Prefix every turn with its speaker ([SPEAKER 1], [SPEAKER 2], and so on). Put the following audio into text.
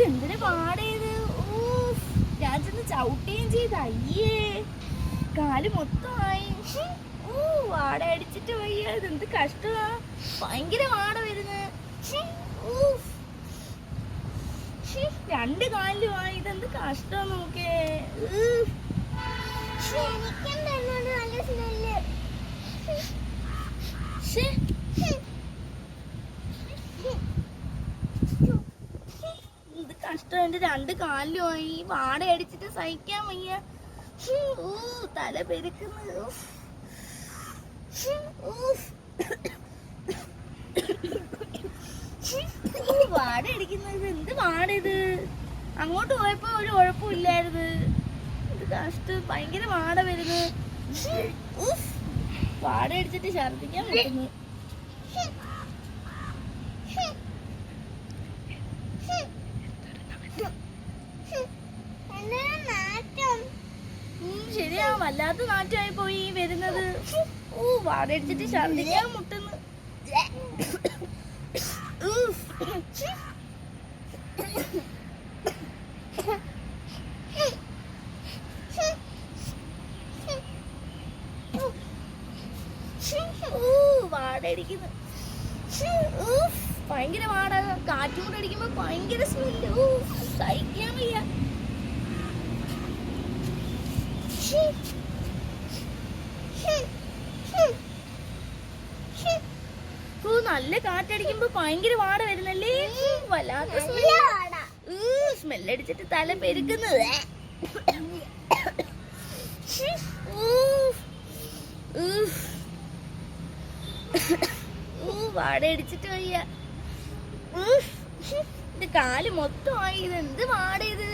[SPEAKER 1] ഇതെന്തിനു പാടേത്. ഞാൻ ചെന്ന് ചവിട്ടുകയും ചെയ്ത്. അയ്യേ, കാല് മൊത്തമായി. വാട അടിച്ചിട്ട് വയ്യ. ഇതെന്ത് കഷ്ടമാ. ഭയങ്കര വാട വരുന്നത്. രണ്ട് കാലിലുമായി. ഇതെന്ത് കഷ്ടം നോക്കേ. ഇത് കഷ്ടം. എന്റെ രണ്ട് കാലിലുമായി. വാട അടിച്ചിട്ട് സഹിക്കാൻ വയ്യ. തല പെരുക്കുന്നു. വാട അടിക്കുന്നത്. എന്ത് വാട ഇത്. അങ്ങോട്ട് പോയപ്പോ ഒരു കുഴപ്പമില്ലായിരുന്നു. ഇത് കഷ്ടം. ഭയങ്കര വാട വരുന്നു. വാട അടിച്ചിട്ട് ഛർദിക്കാൻ പറ്റുന്നു. ശരിയാ, വല്ലാത്ത നാറ്റമായി പോയി വരുന്നത്. വാട അടിച്ചിട്ട് ഛർദിക്കാൻ മുട്ടുന്നു. വാടടിക്കുന്നു. ഭയങ്കര വാട. കാറ്റുകൂടെ അടിക്കുമ്പോ ഭയങ്കര സ്മെല്ല്. സഹിക്കാൻ വയ്യ. നല്ല കാറ്റടിക്കുമ്പോ ഭയങ്കര വാട വരുന്നല്ലേ. വല്ലാത്ത സ്മെല്ലടിച്ചിട്ട് തല പെരുക്കുന്നത്. വാട അടിച്ചിട്ട് വയ്യ. ഇത് കാല് മൊത്തമായി. ഇത് എന്ത് വാട ഇത്.